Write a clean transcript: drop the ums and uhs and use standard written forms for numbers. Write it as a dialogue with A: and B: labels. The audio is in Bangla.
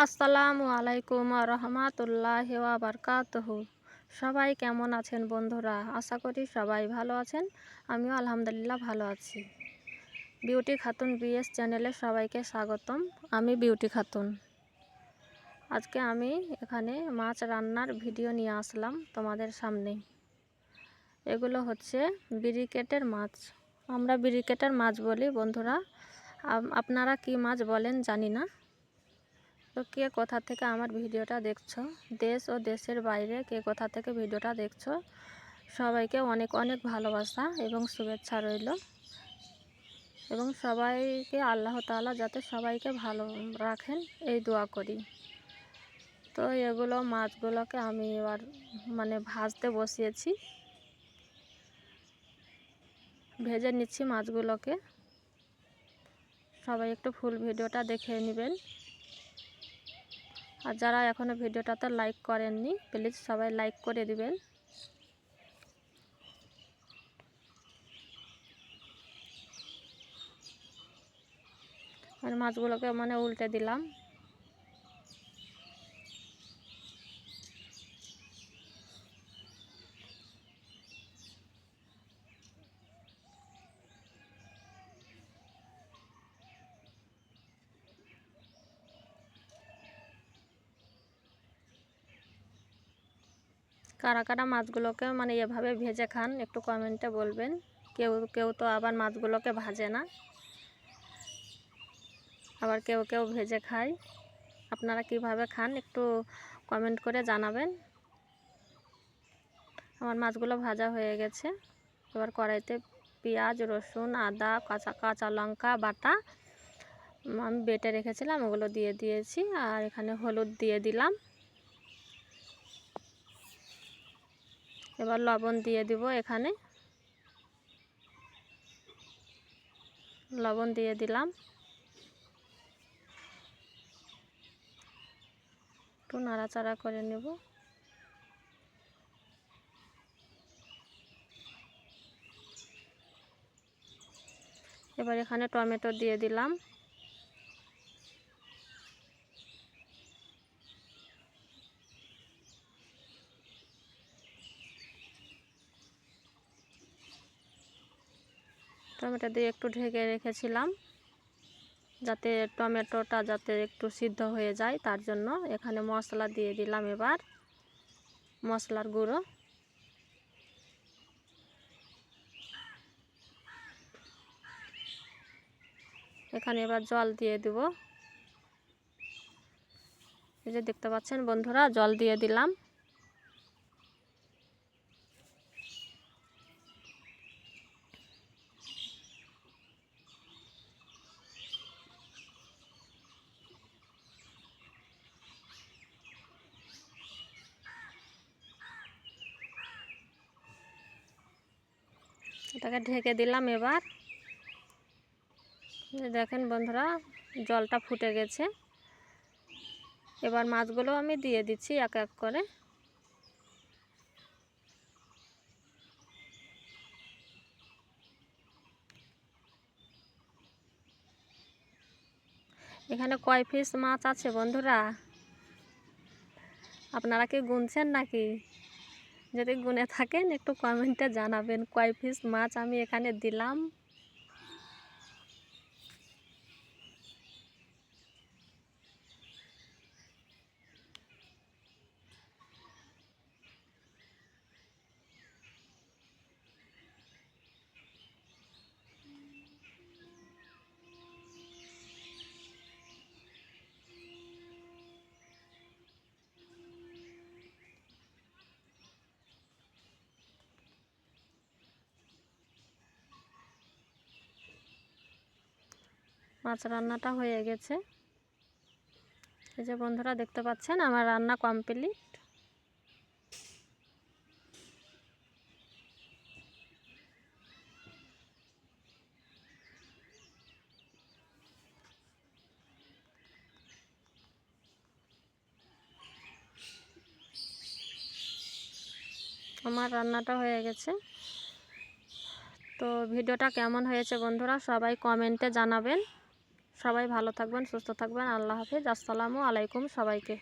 A: আসসালামু আলাইকুম রহমাতুল্লাহি ওয়া বারাকাতুহু। সবাই কেমন আছেন বন্ধুরা? আশা করি সবাই ভালো আছেন। আমিও আলহামদুলিল্লাহ ভালো আছি। বিউটি খাতুন বিএস চ্যানেলে সবাইকে স্বাগতম। আমি বিউটি খাতুন। আজকে আমি এখানে মাছ রান্নার ভিডিও নিয়ে আসলাম তোমাদের সামনে। এগুলো হচ্ছে ব্রিকেটের মাছ। আমরা ব্রিকেটের মাছ বলি বন্ধুরা। আপনারা কি মাছ বলেন জানি না। তো কে কোথা থেকে আমার ভিডিওটা দেখছো, দেশ ও দেশের বাইরে কে কোথা থেকে ভিডিওটা দেখছো, সবাইকে অনেক অনেক ভালোবাসা এবং শুভেচ্ছা রইল। এবং সবাইকে আল্লাহ তাআলা যাতে সবাইকে ভালো রাখেন এই দোয়া করি। তো এগুলো মাছগুলোকে আমি এবার ভাজতে বসিয়েছি, ভেজে নিচ্ছি মাছগুলোকে। সবাই একটু ফুল ভিডিওটা দেখে নেবেন। আর যারা এখনও ভিডিওটাতে লাইক করেননি প্লিজ সবাই লাইক করে দিবেন। আর মাছগুলোকে উল্টে দিলাম। কারা কারা মাছগুলোকে এভাবে ভেজে খান একটু কমেন্টে বলবেন। কেউ কেউ তো আবার মাছগুলোকে ভাজে না, আবার কেউ কেউ ভেজে খায়। আপনারা কিভাবে খান একটু কমেন্ট করে জানাবেন। আমার মাছগুলো ভাজা হয়ে গেছে। এবার কড়াইতে পেঁয়াজ, রসুন, আদা, কাঁচা লঙ্কা বাটা আমি বেটে রেখেছিলাম, ওগুলো দিয়ে দিয়েছি। আর এখানে হলুদ দিয়ে দিলাম। এবার লবণ দিয়ে দিব। এখানে লবণ দিয়ে দিলাম। একটু নাড়াচাড়া করে নেব। এবার এখানে টমেটো দিয়ে দিলাম। টমেটো দিয়ে একটু ঢেকে রেখেছিলাম যাতে টমেটোটা একটু সিদ্ধ হয়ে যায়, তার জন্য। এখানে মশলা দিয়ে দিলাম। এবার মশলার গুঁড়ো, এখানে এবার জল দিয়ে দিব। এই যে দেখতে পাচ্ছেন বন্ধুরা, জল দিয়ে দিলাম। এটাকে ঢেকে দিলাম। এবার দেখেন বন্ধুরা, জলটা ফুটে গেছে। এবার মাছগুলো আমি দিয়ে দিচ্ছি এক এক করে। এখানে কয় পিস মাছ আছে বন্ধুরা? আপনারা কি গুনছেন নাকি? যদি গুনে থাকেন একটু কমেন্টে জানাবেন কয় পিস মাছ আমি এখানে দিলাম। মাছ রান্নাটা হয়ে গেছে। এই যে বন্ধুরা দেখতে পাচ্ছেন আমার রান্না কমপ্লিট। আমার রান্নাটা হয়ে গেছে। তো ভিডিওটা কেমন হয়েছে বন্ধুরা সবাই কমেন্টে জানাবেন। সবাই ভালো থাকবেন, সুস্থ থাকবেন। আল্লাহ হাফিজ। আসসালামু আলাইকুম সবাইকে।